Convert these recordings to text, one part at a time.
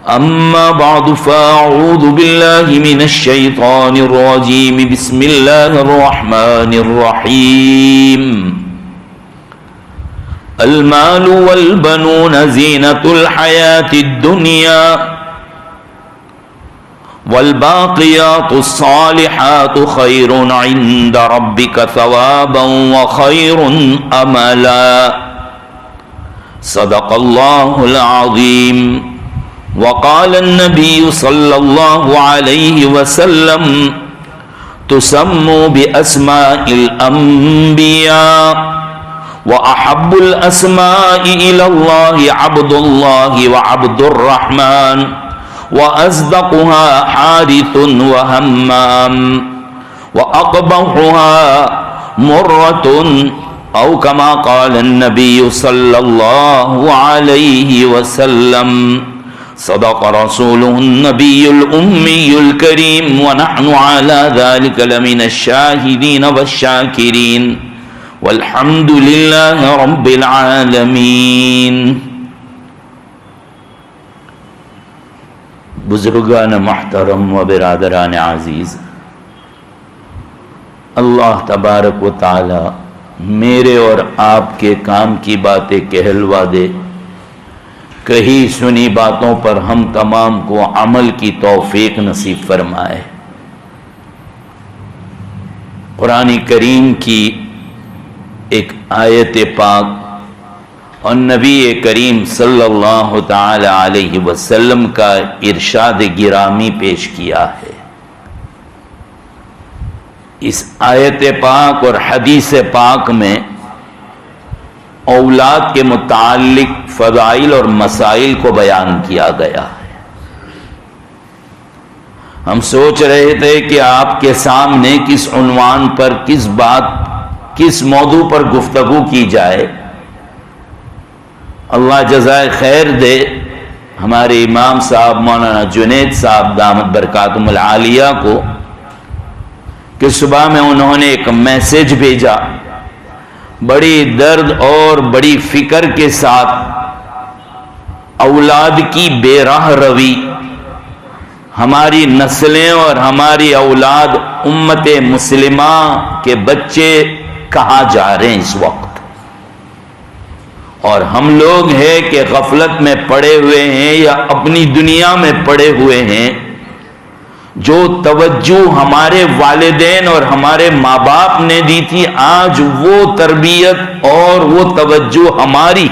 أما بعد فأعوذ بالله من الشيطان الرجيم بسم الله الرحمن الرحيم المال والبنون زينة الحياة الدنيا والباقيات الصالحات خير عند ربك ثوابا وخير أملا صدق الله العظيم. وقال النبي صلى الله عليه وسلم تسموا بأسماء الأنبياء وأحب الأسماء إلى الله عبد الله وعبد الرحمن وأصدقها حارث وهمام وأقبحها مرة أو كما قال النبي صلى الله عليه وسلم. صدق رسوله النبي الأمي الكريم ونحن على ذلك لمن الشاهدين والشاكرين والحمد لله رب العالمين. بزرگان محترم و برادران عزیز، اللہ تبارک و تعالی میرے اور آپ کے کام کی باتیں کہلوا دے، کہی سنی باتوں پر ہم تمام کو عمل کی توفیق نصیب فرمائے. قرآن کریم کی ایک آیت پاک اور نبی کریم صلی اللہ تعالی علیہ وسلم کا ارشاد گرامی پیش کیا ہے. اس آیت پاک اور حدیث پاک میں اولاد کے متعلق فضائل اور مسائل کو بیان کیا گیا ہے. ہم سوچ رہے تھے کہ آپ کے سامنے کس عنوان پر کس موضوع پر گفتگو کی جائے. اللہ جزائے خیر دے ہمارے امام صاحب مولانا جنید صاحب دامت برکاتہم العالیہ کو کہ صبح میں انہوں نے ایک میسج بھیجا بڑی درد اور بڑی فکر کے ساتھ. اولاد کی بے راہ روی، ہماری نسلیں اور ہماری اولاد امت مسلمہ کے بچے کہاں جا رہے ہیں اس وقت، اور ہم لوگ ہیں کہ غفلت میں پڑے ہوئے ہیں یا اپنی دنیا میں پڑے ہوئے ہیں. جو توجہ ہمارے والدین اور ہمارے ماں باپ نے دی تھی، آج وہ تربیت اور وہ توجہ ہماری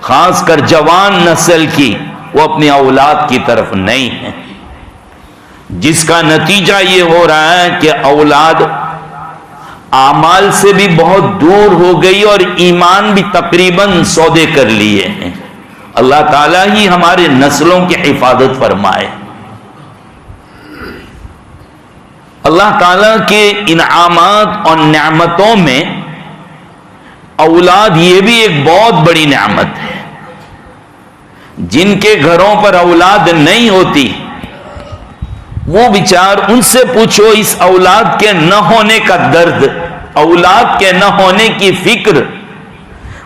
خاص کر جوان نسل کی وہ اپنی اولاد کی طرف نہیں ہے، جس کا نتیجہ یہ ہو رہا ہے کہ اولاد اعمال سے بھی بہت دور ہو گئی اور ایمان بھی تقریباً سودے کر لیے ہیں. اللہ تعالیٰ ہی ہمارے نسلوں کی حفاظت فرمائے. اللہ تعالیٰ کے انعامات اور نعمتوں میں اولاد یہ بھی ایک بہت بڑی نعمت ہے. جن کے گھروں پر اولاد نہیں ہوتی وہ بیچار، ان سے پوچھو اس اولاد کے نہ ہونے کا درد، اولاد کے نہ ہونے کی فکر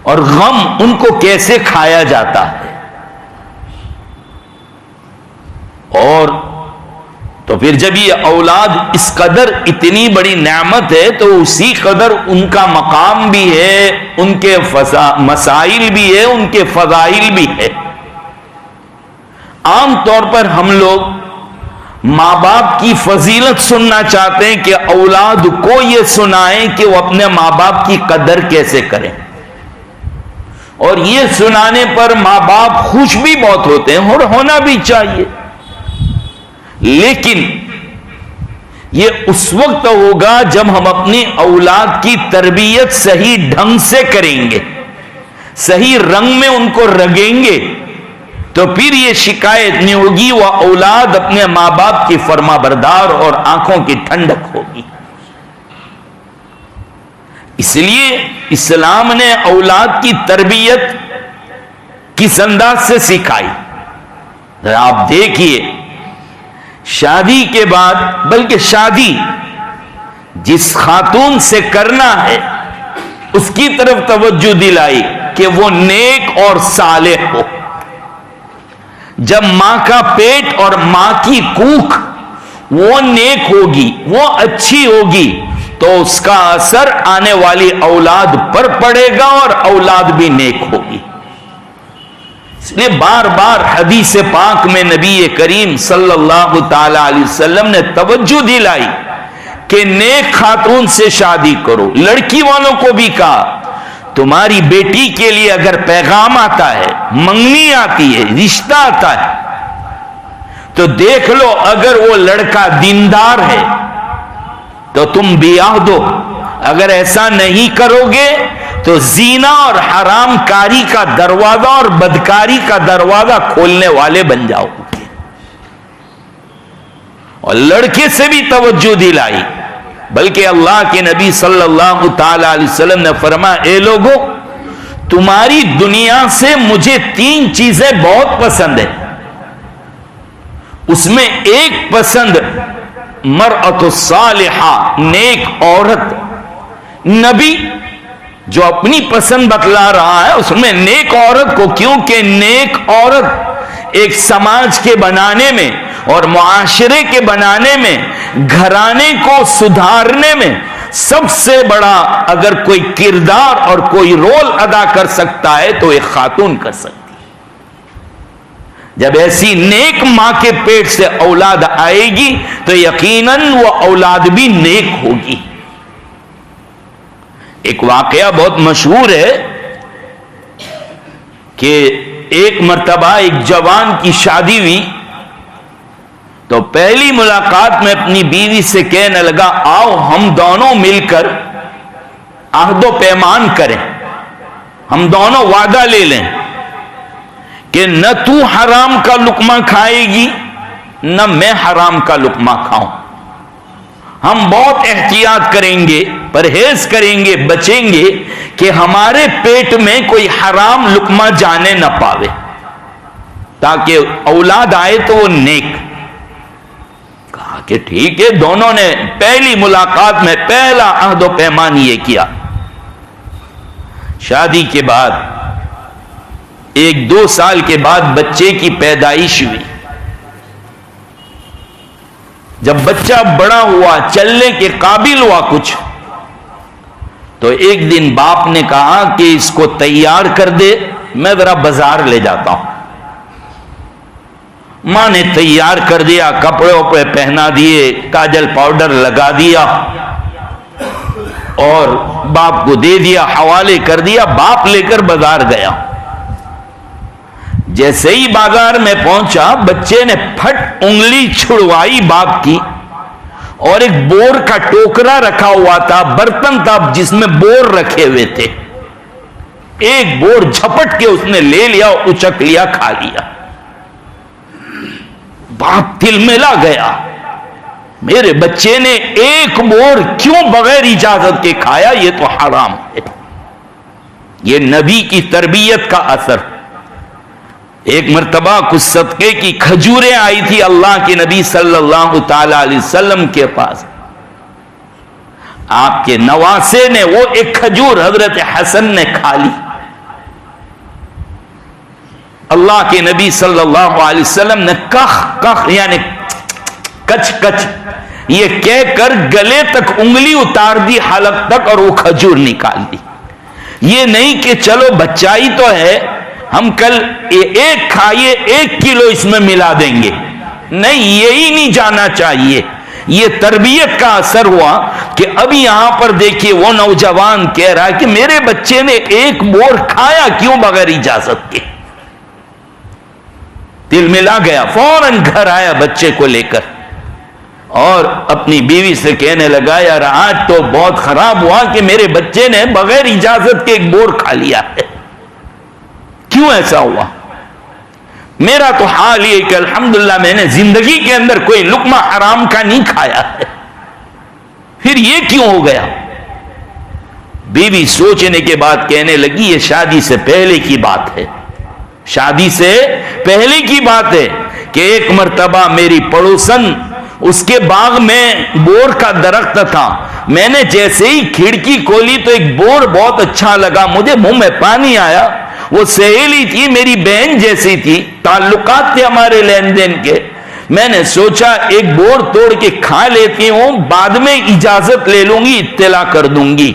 اور غم ان کو کیسے کھایا جاتا ہے. اور تو پھر جب یہ اولاد اس قدر اتنی بڑی نعمت ہے تو اسی قدر ان کا مقام بھی ہے، ان کے مسائل بھی ہے، ان کے فضائل بھی ہے. عام طور پر ہم لوگ ماں باپ کی فضیلت سننا چاہتے ہیں کہ اولاد کو یہ سنائیں کہ وہ اپنے ماں باپ کی قدر کیسے کریں، اور یہ سنانے پر ماں باپ خوش بھی بہت ہوتے ہیں اور ہونا بھی چاہیے. لیکن یہ اس وقت ہوگا جب ہم اپنی اولاد کی تربیت صحیح ڈھنگ سے کریں گے، صحیح رنگ میں ان کو رگیں گے، تو پھر یہ شکایت نہیں ہوگی، وہ اولاد اپنے ماں باپ کی فرما بردار اور آنکھوں کی ٹھنڈک ہوگی. اس لیے اسلام نے اولاد کی تربیت کس انداز سے سکھائی. آپ دیکھیے شادی کے بعد، بلکہ شادی جس خاتون سے کرنا ہے اس کی طرف توجہ دلائی کہ وہ نیک اور صالح ہو. جب ماں کا پیٹ اور ماں کی کوکھ وہ نیک ہوگی، وہ اچھی ہوگی، تو اس کا اثر آنے والی اولاد پر پڑے گا اور اولاد بھی نیک ہوگی۔ اس لیے بار بار حدیث پاک میں نبی کریم صلی اللہ تعالی علیہ وسلم نے توجہ دلائی کہ نیک خاتون سے شادی کرو۔ لڑکی والوں کو بھی کہا تمہاری بیٹی کے لیے اگر پیغام آتا ہے، منگنی آتی ہے، رشتہ آتا ہے، تو دیکھ لو اگر وہ لڑکا دیندار ہے تو تم بیاہ دو، اگر ایسا نہیں کرو گے تو زینا اور حرام کاری کا دروازہ اور بدکاری کا دروازہ کھولنے والے بن جاؤ گے۔ اور لڑکے سے بھی توجہ دلائی، بلکہ اللہ کے نبی صلی اللہ تعالی علیہ وسلم نے فرمایا اے لوگو، تمہاری دنیا سے مجھے 3 چیزیں بہت پسند ہیں، اس میں ایک پسند مرأۃ الصالحہ، نیک عورت۔ نبی جو اپنی پسند بتلا رہا ہے اس میں نیک عورت کو، کیونکہ نیک عورت ایک سماج کے بنانے میں اور معاشرے کے بنانے میں، گھرانے کو سدھارنے میں سب سے بڑا اگر کوئی کردار اور کوئی رول ادا کر سکتا ہے تو ایک خاتون کر سکتی ہے۔ جب ایسی نیک ماں کے پیٹ سے اولاد آئے گی تو یقیناً وہ اولاد بھی نیک ہوگی۔ ایک واقعہ بہت مشہور ہے کہ ایک مرتبہ ایک جوان کی شادی ہوئی تو پہلی ملاقات میں اپنی بیوی سے کہنے لگا آؤ ہم دونوں مل کر عہد و پیمان کریں، ہم دونوں وعدہ لے لیں کہ نہ تو حرام کا لقمہ کھائے گی نہ میں حرام کا لقمہ کھاؤں، ہم بہت احتیاط کریں گے، پرہیز کریں گے، بچیں گے کہ ہمارے پیٹ میں کوئی حرام لقمہ جانے نہ پاوے، تاکہ اولاد آئے تو وہ نیک۔ کہا کہ ٹھیک ہے، دونوں نے پہلی ملاقات میں پہلا عہد و پیمان یہ کیا۔ شادی کے بعد 1-2 سال کے بعد بچے کی پیدائش ہوئی۔ جب بچہ بڑا ہوا، چلنے کے قابل ہوا کچھ، تو ایک دن باپ نے کہا کہ اس کو تیار کر دے، میں ذرا بازار لے جاتا ہوں۔ ماں نے تیار کر دیا، کپڑے وپڑے پہنا دیے، کاجل پاؤڈر لگا دیا اور باپ کو دے دیا، حوالے کر دیا۔ باپ لے کر بازار گیا۔ جیسے ہی بازار میں پہنچا، بچے نے پھٹ انگلی چھڑوائی باپ کی، اور ایک بور کا ٹوکرا رکھا ہوا تھا، برتن تھا جس میں بور رکھے ہوئے تھے، ایک بور جھپٹ کے اس نے لے لیا، اچک لیا، کھا لیا۔ باپ تلملا گیا، میرے بچے نے ایک بور کیوں بغیر اجازت کے کھایا؟ یہ تو حرام ہے۔ یہ نبی کی تربیت کا اثر۔ ایک مرتبہ کچھ صدقے کی کھجوریں آئی تھی اللہ کے نبی صلی اللہ تعالی علیہ وسلم کے پاس۔ آپ کے نواسے نے وہ ایک کھجور حضرت حسن نے کھا لی۔ اللہ کے نبی صلی اللہ علیہ وسلم نے کخ کخ یعنی کچ کچ یہ کہہ کر گلے تک انگلی اتار دی، حلق تک، اور وہ کھجور نکال دی۔ یہ نہیں کہ چلو بچائی تو ہے، ہم کل ایک کھائیے 1 کلو اس میں ملا دیں گے، نہیں، یہی نہیں جانا چاہیے۔ یہ تربیت کا اثر ہوا کہ اب یہاں پر دیکھیے وہ نوجوان کہہ رہا ہے کہ میرے بچے نے ایک بور کھایا کیوں بغیر اجازت کے؟ دل ملا گیا، فوراً گھر آیا بچے کو لے کر اور اپنی بیوی سے کہنے لگا یار آج تو بہت خراب ہوا کہ میرے بچے نے بغیر اجازت کے ایک بور کھا لیا ہے، کیوں ایسا ہوا؟ میرا تو حال یہ کہ الحمدللہ میں نے زندگی کے اندر کوئی لقمہ حرام کا نہیں کھایا ہے، پھر یہ کیوں ہو گیا؟ بیوی سوچنے کے بعد کہنے لگی یہ شادی سے پہلے کی بات ہے، شادی سے پہلے کی بات ہے کہ ایک مرتبہ میری پڑوسن، اس کے باغ میں بور کا درخت تھا، میں نے جیسے ہی کھڑکی کھولی تو ایک بور بہت اچھا لگا، مجھے منہ میں پانی آیا وہ سہیلی تھی، میری بہن جیسی تھی، تعلقات تھے ہمارے لین دین کے. میں نے سوچا ایک بور توڑ کے کھا لیتی ہوں، بعد میں اجازت لے لوں گی، اطلاع کر دوں گی.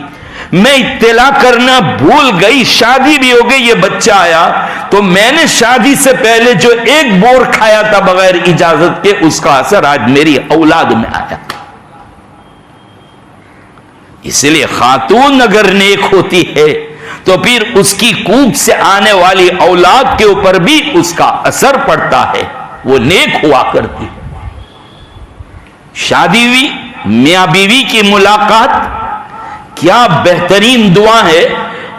میں اطلاع کرنا بھول گئی، شادی بھی ہو گئی، یہ بچہ آیا تو میں نے شادی سے پہلے جو ایک بور کھایا تھا بغیر اجازت کے، اس کا اثر آج میری اولاد میں آیا. اس لیے خاتون اگر نیک ہوتی ہے تو پھر اس کی کوکھ سے آنے والی اولاد کے اوپر بھی اس کا اثر پڑتا ہے، وہ نیک ہوا کرتی. شادی ہوئی، میاں بیوی کی ملاقات، کیا بہترین دعا ہے.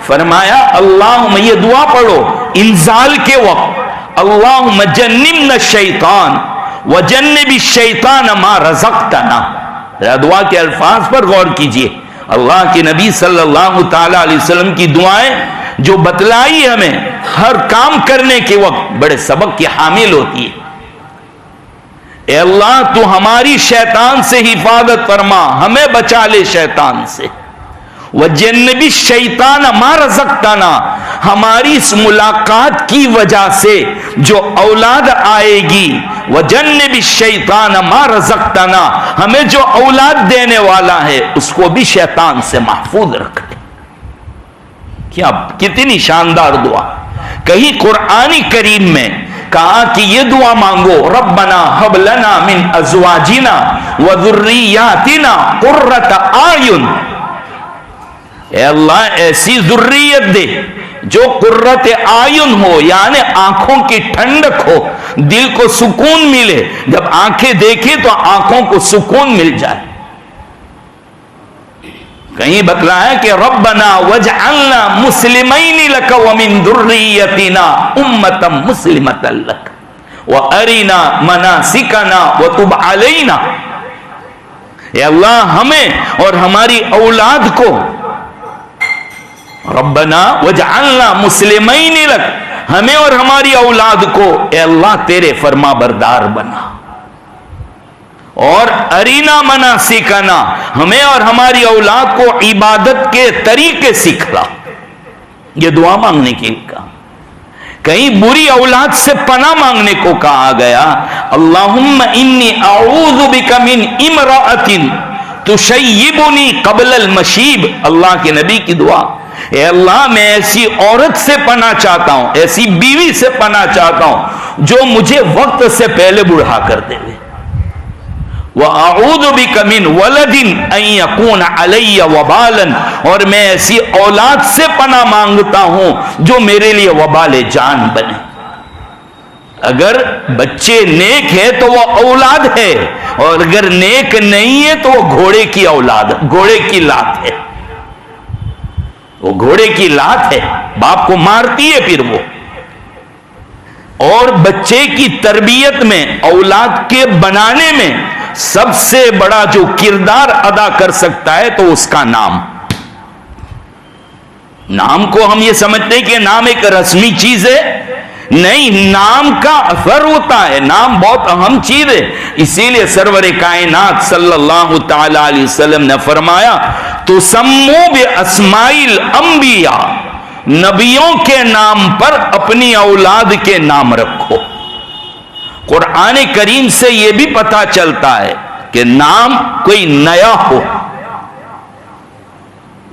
فرمایا اللہم، یہ دعا پڑھو انزال کے وقت، اللہم جنبنا الشیطان وجنب الشیطان ما رزقتنا. دعا کے الفاظ پر غور کیجئے. اللہ کے نبی صلی اللہ تعالی علیہ وسلم کی دعائیں جو بتلائی ہمیں ہر کام کرنے کے وقت بڑے سبق کی حامل ہوتی ہے. اے اللہ تو ہماری شیطان سے حفاظت فرما، ہمیں بچا لے شیطان سے. وَجَنِّبِ الشَّيْطَانَ مَا رَزَقْتَنَا، ہماری اس ملاقات کی وجہ سے جو اولاد آئے گی، وَجَنِّبِ الشَّيْطَانَ مَا رَزَقْتَنَا، ہمیں جو اولاد دینے والا ہے اس کو بھی شیطان سے محفوظ رکھے. کیا کتنی شاندار دعا. کہیں قرآن کریم میں کہا کہ یہ دعا مانگو، ربنا ہب لنا من ازواجنا وذریاتنا قرۃ اعین، اے اللہ ایسی ذریت دے جو قرۃ اعین ہو، یعنی آنکھوں کی ٹھنڈک ہو، دل کو سکون ملے، جب آنکھیں دیکھیں تو آنکھوں کو سکون مل جائے. کہیں بتلایا کہ ربنا وجعلنا مسلمین لک ومن ذریتنا امۃ مسلمۃ لک وارنا مناسکنا وتب علینا. اے اللہ ہمیں اور ہماری اولاد کو، ربنا وجعلنا مسلمین لک، ہمیں اور ہماری اولاد کو اے اللہ تیرے فرما بردار بنا، اور ارینا مناسکنا، ہمیں اور ہماری اولاد کو عبادت کے طریقے سکھلا. یہ دعا مانگنے کے لیے کہا. کہیں بری اولاد سے پناہ مانگنے کو کہا گیا، اللہم انی اعوذ بک من امرأۃ تشیبنی قبل المشیب. اللہ کے نبی کی دعا، اے اللہ میں ایسی عورت سے پناہ چاہتا ہوں، ایسی بیوی سے پناہ چاہتا ہوں جو مجھے وقت سے پہلے بڑھا کر دے. وَأَعُوذُ بِكَ مِنْ وَلَدٍ أَنْ يَكُونَ عَلَيَّ وَبَالًا، اور میں ایسی اولاد سے پناہ مانگتا ہوں جو میرے لیے وبال جان بنے. اگر بچے نیک ہے تو وہ اولاد ہے، اور اگر نیک نہیں ہے تو وہ گھوڑے کی اولاد، گھوڑے کی لات ہے. وہ گھوڑے کی لات ہے، باپ کو مارتی ہے پھر وہ. اور بچے کی تربیت میں، اولاد کے بنانے میں سب سے بڑا جو کردار ادا کر سکتا ہے تو اس کا نام. نام کو ہم یہ سمجھتے ہیں کہ نام ایک رسمی چیز ہے، نہیں، نام کا اثر ہوتا ہے. نام بہت اہم چیز ہے. اسی لیے سرور کائنات صلی اللہ تعالی علیہ وسلم نے فرمایا تسموا باسماء الانبیاء، نبیوں کے نام پر اپنی اولاد کے نام رکھو. قرآن کریم سے یہ بھی پتہ چلتا ہے کہ نام کوئی نیا ہو،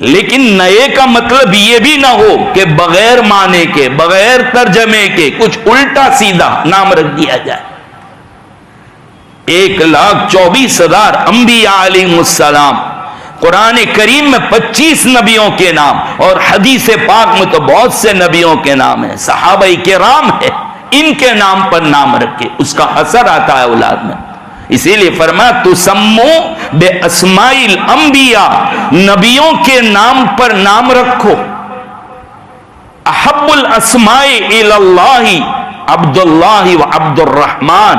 لیکن نئے کا مطلب یہ بھی نہ ہو کہ بغیر معنی کے، بغیر ترجمے کے کچھ الٹا سیدھا نام رکھ دیا جائے. 1,24,000 انبیاء علیہ السلام، قرآن کریم میں 25 نبیوں کے نام، اور حدیث پاک میں تو بہت سے نبیوں کے نام ہیں، صحابہ کرام ہے، ان کے نام پر نام رکھے، اس کا اثر آتا ہے اولاد میں. اسی لیے فرمایا تسمو باسماء الانبیاء، نبیوں کے نام پر نام رکھو. احب الاسماء الی اللہ عبداللہ و عبد الرحمن،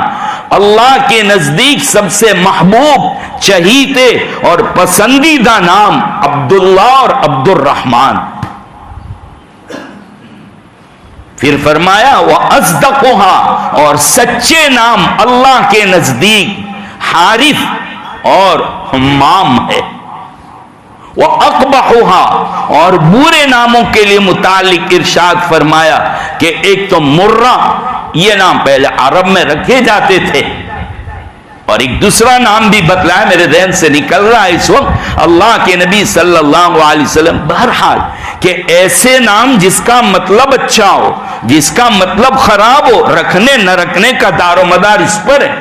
اللہ کے نزدیک سب سے محبوب، چہیتے اور پسندیدہ نام عبداللہ اور عبد الرحمن. پھر فرمایا وَأَصْدَقُهَا، اور سچے نام اللہ کے نزدیک حارث اور حمام ہے. وَأَقْبَحُهَا، اور برے ناموں کے لیے متعلق ارشاد فرمایا کہ ایک تو مرہ، یہ نام پہلے عرب میں رکھے جاتے تھے، اور ایک دوسرا نام بھی بتلایا، میرے ذہن سے نکل رہا ہے اس وقت، اللہ کے نبی صلی اللہ علیہ وسلم، بہرحال کہ ایسے نام جس کا مطلب اچھا ہو، جس کا مطلب خراب ہو، رکھنے نہ رکھنے کا دار و مدار اس پر ہے۔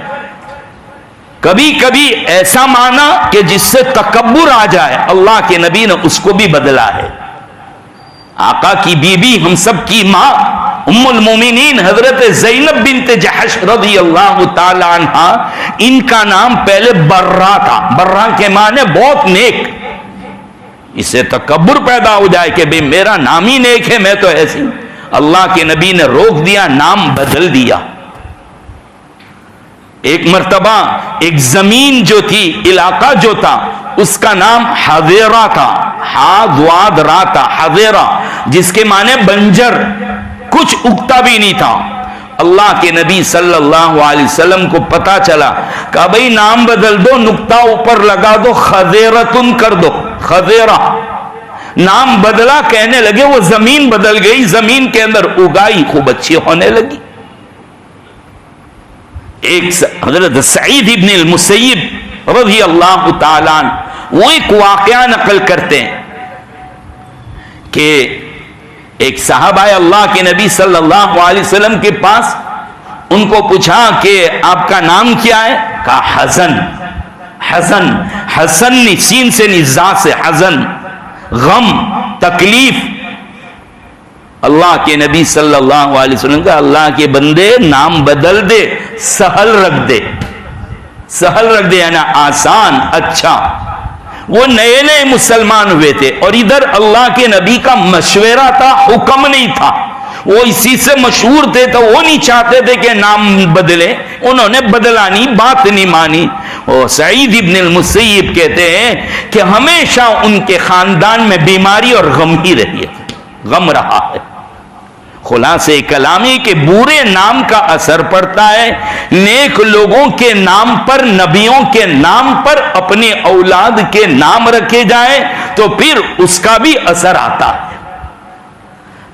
کبھی کبھی ایسا معنی کہ جس سے تکبر آ جائے، اللہ کے نبی نے اس کو بھی بدلا ہے۔ آقا کی بیوی، ہم سب کی ماں، ام المومنین حضرت زینب بنت جحش رضی اللہ تعالی عنہا، ان کا نام پہلے برہ تھا۔ برہ کے معنی بہت نیک۔ اسے تکبر پیدا ہو جائے کہ بھئی میرا نام ہی نیک ہے، میں تو ایسی، اللہ کے نبی نے روک دیا، نام بدل دیا۔ ایک مرتبہ ایک زمین جو تھی، علاقہ جو تھا، اس کا نام حضیرہ تھا، حاضواد را تھا، حضیرہ، جس کے معنی بنجر، کچھ اگتا بھی نہیں تھا۔ اللہ کے نبی صلی اللہ علیہ وسلم کو پتا چلا، کہا بھئی نام بدل دو، نقطہ اوپر لگا دو، خضیرتن کر دو، خضیرہ۔ نام بدلا، کہنے لگے وہ زمین بدل گئی، زمین کے اندر اگائی خوب اچھی ہونے لگی۔ ایک حضرت سعید ابن المسیب رضی اللہ تعالیٰ عنہ، وہ ایک واقعہ نقل کرتے ہیں کہ ایک صحابہ اللہ کے نبی صلی اللہ علیہ وسلم کے پاس، ان کو پوچھا کہ آپ کا نام کیا ہے؟ کہا حزن۔ حزن، حسن سین سے نزا سے، حزن، غم، تکلیف۔ اللہ کے نبی صلی اللہ علیہ وسلم کا، اللہ کے بندے نام بدل دے، سہل رکھ دے، سہل رکھ دے یعنی آسان، اچھا۔ وہ نئے نئے مسلمان ہوئے تھے، اور ادھر اللہ کے نبی کا مشورہ تھا، حکم نہیں تھا۔ وہ اسی سے مشہور تھے تو وہ نہیں چاہتے تھے کہ نام بدلے، انہوں نے بدلانی بات نہیں مانی۔ اور سعید ابن المسیب کہتے ہیں کہ ہمیشہ ان کے خاندان میں بیماری اور غم ہی رہی ہے، غم رہا ہے۔ خلاصے کلامی کے برے نام کا اثر پڑتا ہے، نیک لوگوں کے نام پر، نبیوں کے نام پر اپنے اولاد کے نام رکھے جائیں تو پھر اس کا بھی اثر آتا ہے۔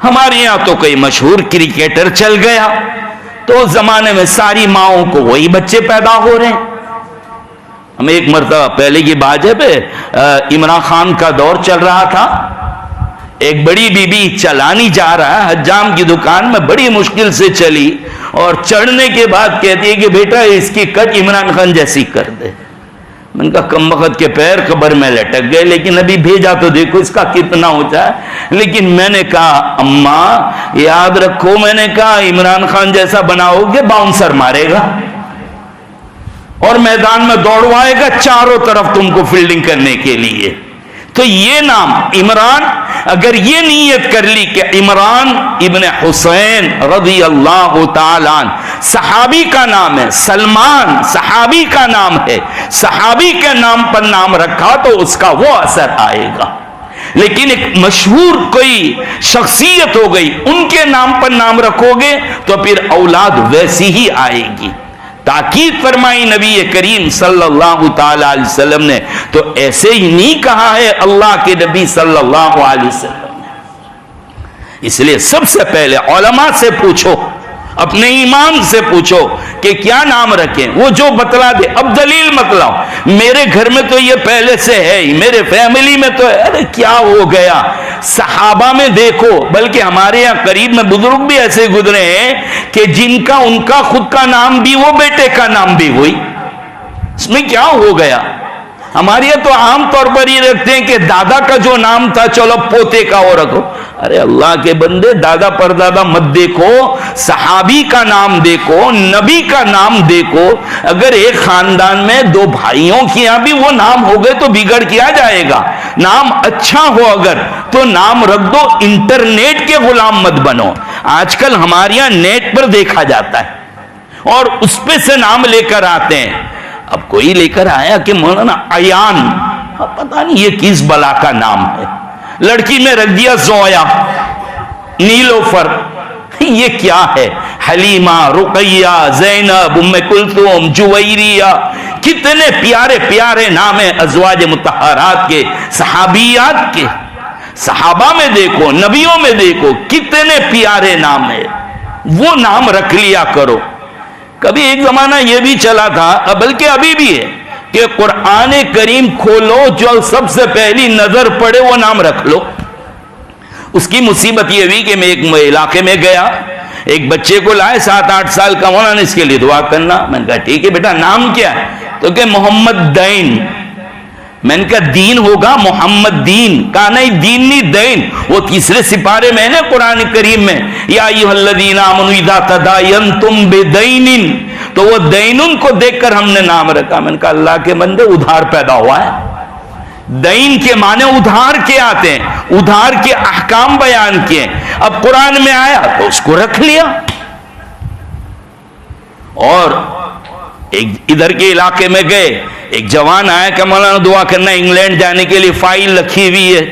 ہمارے یہاں تو کوئی مشہور کرکٹر چل گیا تو اس زمانے میں ساری ماؤں کو وہی بچے پیدا ہو رہے ہیں۔ ہم ایک مرتبہ پہلے کی بات ہے، عمران خان کا دور چل رہا تھا، ایک بڑی بی بی چلانی جا رہا ہے، حجام کی دکان میں بڑی مشکل سے چلی، اور چڑھنے کے بعد کہتی ہے کہ بیٹا اس کی کٹ عمران خان جیسی کر دے۔ میں نے کہا کم بخت کے پیر قبر میں لٹک گئے، لیکن ابھی بھیجا تو دیکھو اس کا کتنا ہوتا ہے۔ لیکن میں نے کہا اماں یاد رکھو، میں نے کہا عمران خان جیسا بناؤ گے باؤنسر مارے گا اور میدان میں دوڑوائے گا چاروں طرف تم کو فیلڈنگ کرنے کے لیے۔ تو یہ نام عمران، اگر یہ نیت کر لی کہ عمران ابن حسین رضی اللہ تعالیٰ عنہ صحابی کا نام ہے، سلمان صحابی کا نام ہے، صحابی کے نام پر نام رکھا تو اس کا وہ اثر آئے گا۔ لیکن ایک مشہور کوئی شخصیت ہو گئی، ان کے نام پر نام رکھو گے تو پھر اولاد ویسی ہی آئے گی۔ تاکید فرمائی نبی کریم صلی اللہ تعالی علیہ وسلم نے، تو ایسے ہی نہیں کہا ہے اللہ کے نبی صلی اللہ علیہ وسلم نے۔ اس لیے سب سے پہلے علماء سے پوچھو، اپنے ایمان سے پوچھو کہ کیا نام رکھیں، وہ جو بتلا دے، اب دلیل مطلب میرے گھر میں تو یہ پہلے سے ہے ہی، میرے فیملی میں تو ہے، ارے کیا ہو گیا؟ صحابہ میں دیکھو، بلکہ ہمارے یہاں قریب میں بزرگ بھی ایسے گزرے ہیں کہ جن کا ان کا خود کا نام بھی وہ، بیٹے کا نام بھی وہی، اس میں کیا ہو گیا؟ ہمارے یہاں تو عام طور پر یہ رکھتے ہیں کہ دادا کا جو نام تھا چلو پوتے کا وہ رکھو۔ ارے اللہ کے بندے، دادا پر دادا مت دیکھو، صحابی کا نام دیکھو، نبی کا نام دیکھو۔ اگر ایک خاندان میں دو بھائیوں کے یہاں بھی وہ نام ہو گئے تو بگڑ کیا جائے گا؟ نام اچھا ہو اگر تو نام رکھ دو، انٹرنیٹ کے غلام مت بنو۔ آج کل ہمارے یہاں نیٹ پر دیکھا جاتا ہے اور اس پہ سے نام لے کر آتے ہیں۔ اب کوئی لے کر آیا کہ مولانا ایان، پتہ نہیں یہ کس بلا کا نام ہے، لڑکی میں رکھ دیا زویا، نیلوفر، یہ کیا ہے؟ حلیمہ، رقیہ، زینب، ام کلثوم، جویریہ، کتنے پیارے پیارے نام ہیں ازواج مطہرات کے، صحابیات کے، صحابہ میں دیکھو، نبیوں میں دیکھو، کتنے پیارے نام ہیں، وہ نام رکھ لیا کرو۔ کبھی ایک زمانہ یہ بھی چلا تھا، بلکہ ابھی بھی ہے، کہ قرآن کریم کھولو، جو سب سے پہلی نظر پڑے وہ نام رکھ لو۔ اس کی مصیبت یہ ہوئی کہ میں ایک علاقے میں گیا، ایک بچے کو لائے 7-8 سال کا، مولانا اس کے لیے دعا کرنا۔ میں نے کہا ٹھیک ہے بیٹا، نام کیا ہے؟ تو کہ محمد دین۔ میں نے کہا دین ہوگا محمد دین؟ کہا نہیں، دین نہیں، دین۔ وہ تیسرے سپارے میں ہے قرآن کریم میں، یا ایھا الذین آمنوا اذا تداینتم بدین، تو وہ دینن کو دیکھ کر ہم نے نام رکھا۔ میں نے کہا اللہ کے بندے، ادھار پیدا ہوا ہے۔ دین کے معنی ادھار کے آتے ہیں، ادھار کے احکام بیان کیے، اب قرآن میں آیا تو اس کو رکھ لیا۔ اور ایک ادھر کے علاقے میں گئے، ایک جوان آیا کہ مولانا دعا کرنا، انگلینڈ جانے کے لیے فائل رکھی ہوئی ہے۔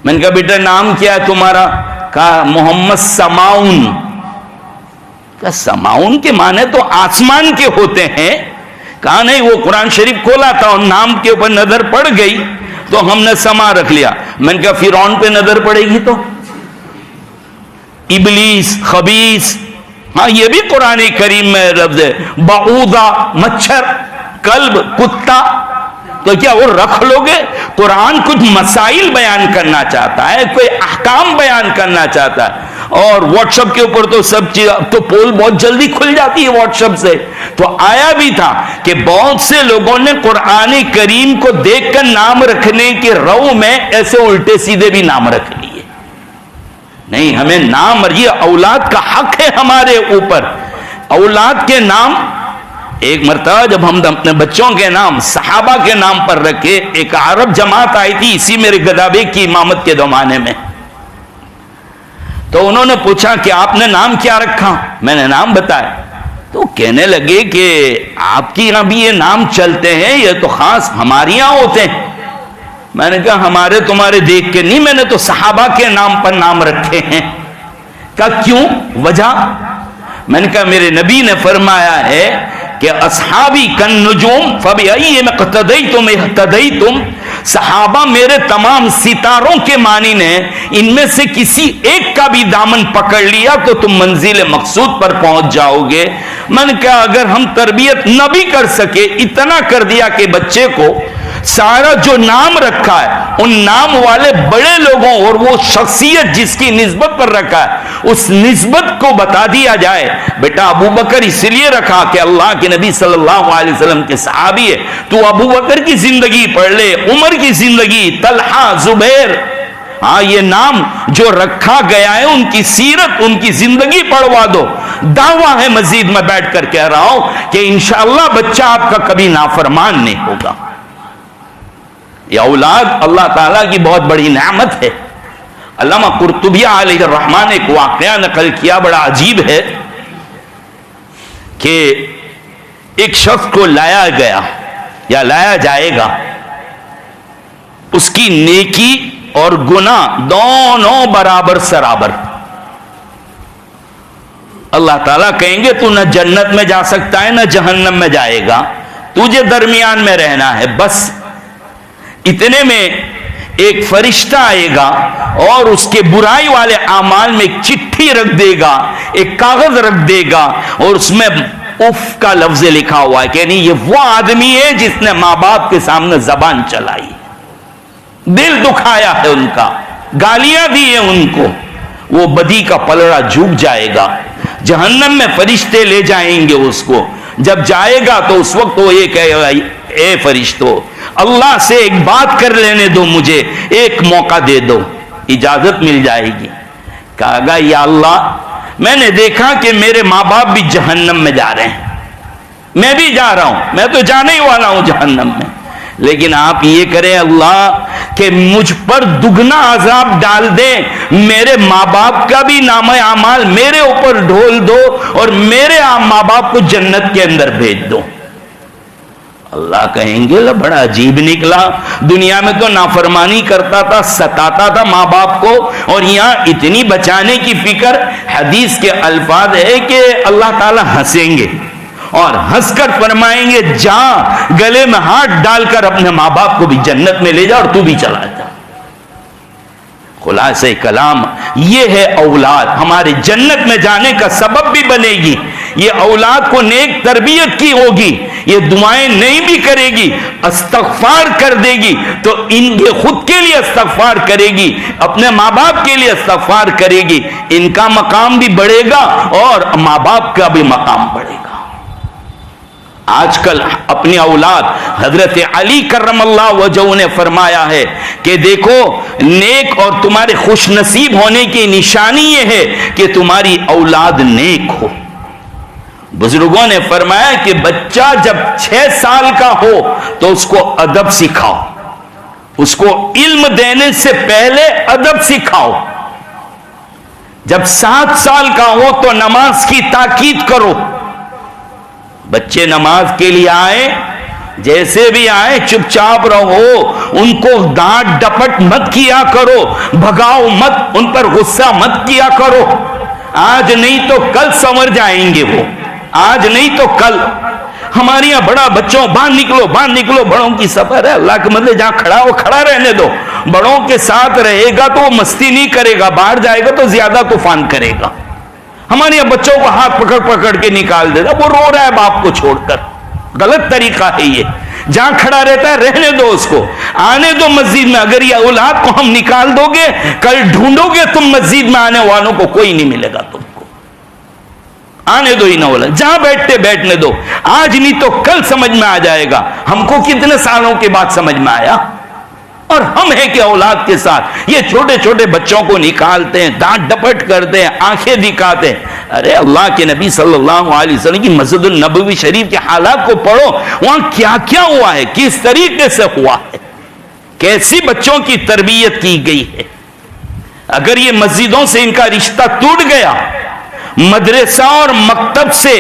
میں نے کہا بیٹا نام کیا ہے تمہارا؟ کہا محمد سماؤن۔ کہا سماؤن کے معنی تو آسمان کے ہوتے ہیں۔ کہا نہیں، وہ قرآن شریف کھولا تھا اور نام کے اوپر نظر پڑ گئی تو ہم نے سما رکھ لیا۔ میں نے کہا فرعون پہ نظر پڑے گی تو ابلیس، خبیث، ہاں یہ بھی قرآن کریم میں لفظ ہے، بعوضہ مچھر، کلب کتا، تو کیا وہ رکھ لو گے؟ قرآن کچھ مسائل بیان کرنا چاہتا ہے، کوئی احکام بیان کرنا چاہتا ہے۔ اور واٹس ایپ کے اوپر تو سب چیز، تو پول بہت جلدی کھل جاتی ہے واٹس ایپ سے۔ تو آیا بھی تھا کہ بہت سے لوگوں نے قرآن کریم کو دیکھ کر نام رکھنے کے رو میں ایسے الٹے سیدھے بھی نام رکھ لیے۔ نہیں، ہمیں نام، یہ اولاد کا حق ہے ہمارے اوپر۔ اولاد کے نام، ایک مرتبہ جب ہم اپنے بچوں کے نام صحابہ کے نام پر رکھے، ایک عرب جماعت آئی تھی اسی میرے گدابے کی امامت کے زمانے میں، تو انہوں نے پوچھا کہ آپ نے نام کیا رکھا؟ میں نے نام بتایا، تو کہنے لگے کہ آپ کی یہاں بھی یہ نام چلتے ہیں، یہ تو خاص ہمارے یہاں ہوتے ہیں۔ میں نے کہا ہمارے تمہارے دیکھ کے نہیں، میں نے تو صحابہ کے نام پر نام رکھے ہیں۔ کہا کیوں؟ وجہ؟ میں نے کہا میرے نبی نے فرمایا ہے کہ اصحابی کن نجوم فبأیہم اقتدیتم اہتدیتم، صحابہ میرے تمام ستاروں کے مانند ہیں، ان میں سے کسی ایک کا بھی دامن پکڑ لیا تو تم منزل مقصود پر پہنچ جاؤ گے۔ میں نے کہا اگر ہم تربیت نہ بھی کر سکے، اتنا کر دیا کہ بچے کو سارا جو نام رکھا ہے ان نام والے بڑے لوگوں اور وہ شخصیت جس کی نسبت پر رکھا ہے اس نسبت کو بتا دیا جائے، بیٹا ابو بکر اس لیے رکھا کہ اللہ کے نبی صلی اللہ علیہ وسلم کے صحابی ہے، تو ابو بکر کی زندگی پڑھ لے، عمر کی زندگی، طلحہ، زبیر، ہاں یہ نام جو رکھا گیا ہے ان کی سیرت، ان کی زندگی پڑھوا دو۔ دعویٰ ہے مزید میں بیٹھ کر کہہ رہا ہوں کہ انشاءاللہ بچہ آپ کا کبھی نافرمان نہیں ہوگا۔ یہ اولاد اللہ تعالیٰ کی بہت بڑی نعمت ہے۔ علامہ قرطبی علیہ الرحمن نے ایک واقعہ نقل کیا، بڑا عجیب ہے، کہ ایک شخص کو لایا گیا یا لایا جائے گا، اس کی نیکی اور گناہ دونوں برابر سرابر۔ اللہ تعالیٰ کہیں گے تو نہ جنت میں جا سکتا ہے نہ جہنم میں جائے گا، تجھے درمیان میں رہنا ہے بس۔ اتنے میں ایک فرشتہ آئے گا اور اس کے برائی والے اعمال میں ایک چٹھی رکھ دے گا، ایک کاغذ رکھ دے گا، اور اس میں اف کا لفظ لکھا ہوا ہے کہ نہیں یہ وہ آدمی ہے جس نے ماں باپ کے سامنے زبان چلائی، دل دکھایا ہے ان کا، گالیاں دی ہیں ان کو، وہ بدی کا پلڑا جھک جائے گا۔ جہنم میں فرشتے لے جائیں گے اس کو، جب جائے گا تو اس وقت وہ یہ کہے گا اے فرشتو اللہ سے ایک بات کر لینے دو، مجھے ایک موقع دے دو، اجازت مل جائے گی۔ کہا گا یا اللہ میں نے دیکھا کہ میرے ماں باپ بھی جہنم میں جا رہے ہیں، میں بھی جا رہا ہوں، میں تو جانے ہی والا ہوں جہنم میں، لیکن آپ یہ کریں اللہ کہ مجھ پر دگنا عذاب ڈال دیں، میرے ماں باپ کا بھی نام اعمال میرے اوپر ڈھول دو اور میرے ماں باپ کو جنت کے اندر بھیج دو۔ اللہ کہیں گے بڑا عجیب نکلا، دنیا میں تو نافرمانی کرتا تھا، ستاتا تھا ماں باپ کو، اور یہاں اتنی بچانے کی فکر۔ حدیث کے الفاظ ہے کہ اللہ تعالیٰ ہنسیں گے اور ہنس کر فرمائیں گے جا گلے میں ہاتھ ڈال کر اپنے ماں باپ کو بھی جنت میں لے جا اور تو بھی چلا جا. خلاصہ کلام یہ ہے اولاد ہمارے جنت میں جانے کا سبب بھی بنے گی. یہ اولاد کو نیک تربیت کی ہوگی, یہ دعائیں نہیں بھی کرے گی, استغفار کر دے گی تو ان کے خود کے لیے استغفار کرے گی, اپنے ماں باپ کے لیے استغفار کرے گی, ان کا مقام بھی بڑھے گا اور ماں باپ کا بھی مقام بڑھے گا. آج کل اپنی اولاد, حضرت علی کرم اللہ وجہہ نے فرمایا ہے کہ دیکھو نیک اور تمہارے خوش نصیب ہونے کی نشانی یہ ہے کہ تمہاری اولاد نیک ہو. بزرگوں نے فرمایا کہ بچہ جب 6 سال کا ہو تو اس کو ادب سکھاؤ, اس کو علم دینے سے پہلے ادب سکھاؤ. جب 7 سال کا ہو تو نماز کی تاکید کرو. بچے نماز کے لیے آئے, جیسے بھی آئے چپ چاپ رہو, ان کو ڈانٹ ڈپٹ مت کیا کرو, بھگاؤ مت, ان پر غصہ مت کیا کرو. آج نہیں تو کل سنور جائیں گے وہ, آج نہیں تو کل. ہمارے یہاں بڑا بچوں باہر نکلو, بڑوں کی سفر ہے, اللہ کے مطلب جہاں کھڑا ہو کھڑا رہنے دو. بڑوں کے ساتھ رہے گا تو وہ مستی نہیں کرے گا, باہر جائے گا تو زیادہ طوفان کرے گا. ہمارے یہاں بچوں کو ہاتھ پکڑ کے نکال دیتا, وہ رو رہا ہے باپ کو چھوڑ کر. غلط طریقہ ہے یہ. جہاں کھڑا رہتا ہے رہنے دو اس کو, آنے دو مسجد میں. اگر یہ اولاد کو ہم نکال دو گے, کل ڈھونڈو گے تم مسجد میں آنے والوں کو, کوئی نہیں ملے گا تم کو. آنے دو ہی نہ اولاد, جہاں بیٹھتے بیٹھنے دو. آج نہیں تو کل سمجھ میں آ جائے گا. ہم کو کتنے سالوں کے بعد سمجھ میں آیا, اور ہم ہیں کہ اولاد کے ساتھ یہ چھوٹے چھوٹے بچوں کو نکالتے ہیں, ڈانٹ ڈپٹ کرتے ہیں, آنکھیں دکھاتے ہیں. ارے اللہ کے نبی صلی اللہ علیہ وسلم کی مسجد النبوی شریف کے حالات کو پڑھو, وہاں کیا کیا ہوا ہے, کس طریقے سے ہوا ہے, کیسی بچوں کی تربیت کی گئی ہے. اگر یہ مسجدوں سے ان کا رشتہ ٹوٹ گیا, مدرسہ اور مکتب سے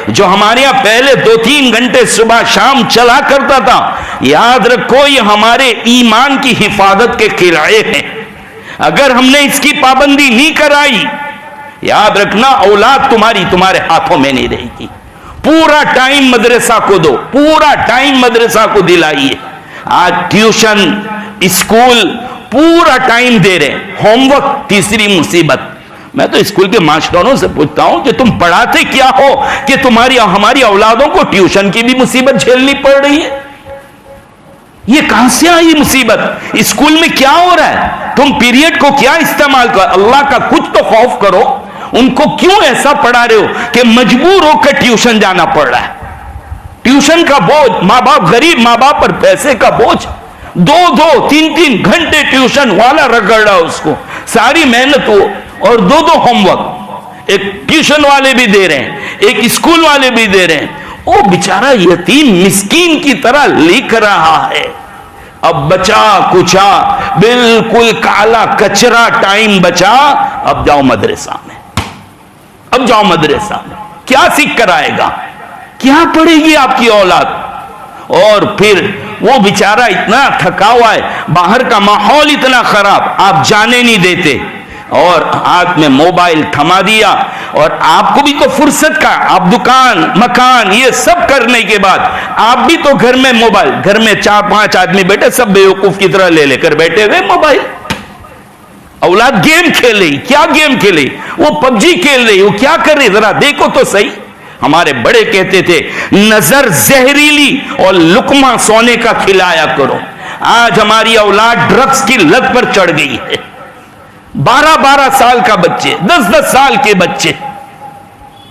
جو ہمارے یہاں پہلے 2-3 گھنٹے صبح شام چلا کرتا تھا, یاد رکھو یہ ہمارے ایمان کی حفاظت کے کرائے ہیں. اگر ہم نے اس کی پابندی نہیں کرائی, یاد رکھنا اولاد تمہارے ہاتھوں میں نہیں رہے گی. پورا ٹائم مدرسہ کو دو, پورا ٹائم مدرسہ کو دلائیے. آج ٹیوشن, اسکول پورا ٹائم دے رہے, ہوم ورک تیسری مصیبت. میں تو اسکول کے ماسٹروں سے پوچھتا ہوں کہ تم پڑھاتے کیا ہو کہ ہماری اولادوں کو ٹیوشن کی بھی مصیبت جھیلنی پڑ رہی ہے. یہ کہاں سے آئی مصیبت؟ اسکول میں کیا ہو رہا ہے؟ تم پیریڈ کو کیا استعمال کرو؟ اللہ کا کچھ تو خوف کرو. ان کو کیوں ایسا پڑھا رہے ہو کہ مجبور ہو کر ٹیوشن جانا پڑ رہا ہے؟ ٹیوشن کا بوجھ, ماں باپ غریب ماں باپ پر پیسے کا بوجھ, 2-3 گھنٹے ٹیوشن والا رگڑ رہا اس کو, ساری محنت ہو اور 2 ہوم ورک. ایک ٹیوشن والے بھی دے رہے ہیں, ایک اسکول والے بھی دے رہے ہیں. وہ بیچارہ یتیم مسکین کی طرح لکھ رہا ہے. اب بچا کچا بالکل کالا کچرا ٹائم بچا, اب جاؤ مدرسہ میں, اب جاؤ مدرسہ میں. کیا سیکھ کر آئے گا, کیا پڑھے گی آپ کی اولاد؟ اور پھر وہ بیچارہ اتنا تھکا ہوا ہے, باہر کا ماحول اتنا خراب, آپ جانے نہیں دیتے, اور ہاتھ میں موبائل تھما دیا. اور آپ کو بھی تو فرصت کا, آپ دکان مکان یہ سب کرنے کے بعد آپ بھی تو گھر میں موبائل, گھر میں 4-5 آدمی بیٹھے, سب بیوقوف کی طرح لے کر بیٹھے ہوئے موبائل. اولاد گیم کھیل رہی, کیا گیم کھیل رہی؟ وہ PUBG کھیل رہی, وہ کیا کر رہی, ذرا دیکھو تو صحیح. ہمارے بڑے کہتے تھے نظر زہریلی اور لقمہ سونے کا کھلایا کرو. آج ہماری اولاد ڈرگز کی لت پر چڑھ گئی ہے. 12 سال کا بچے, 10 سال کے بچے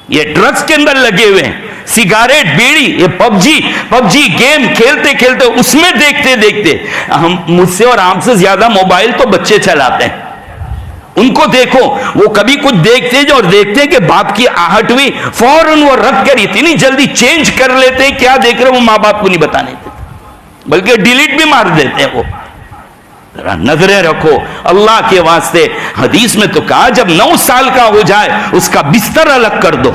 یہ ڈرگز کے اندر لگے ہوئے ہیں, سگریٹ بیڑی, یہ PUBG گیم کھیلتے کھیلتے, اس میں دیکھتے ہم مجھ سے اور آپ سے زیادہ موبائل تو بچے چلاتے ہیں. ان کو دیکھو, وہ کبھی کچھ دیکھتے جو اور دیکھتے کہ باپ کی آہٹ ہوئی, فوراً وہ رکھ کر اتنی جلدی چینج کر لیتے ہیں, کیا دیکھ رہے وہ ماں باپ کو نہیں بتانے دیتے, بلکہ ڈیلیٹ بھی مار دیتے ہیں. وہ نظریں رکھو اللہ کے واسطے. حدیث میں تو کہا جب 9 سال کا ہو جائے اس کا بستر الگ کر دو,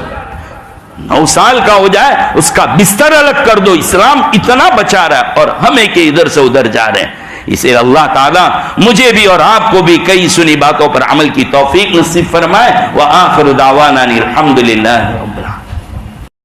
9 سال کا ہو جائے اس کا بستر الگ کر دو. اسلام اتنا بچا رہا ہے اور ہمیں کہ ادھر سے ادھر جا رہے ہیں. اسے اللہ تعالیٰ مجھے بھی اور آپ کو بھی کئی سنی باتوں پر عمل کی توفیق نصیب فرمائے. وآخر دعوانا الحمدللہ رب العالمین.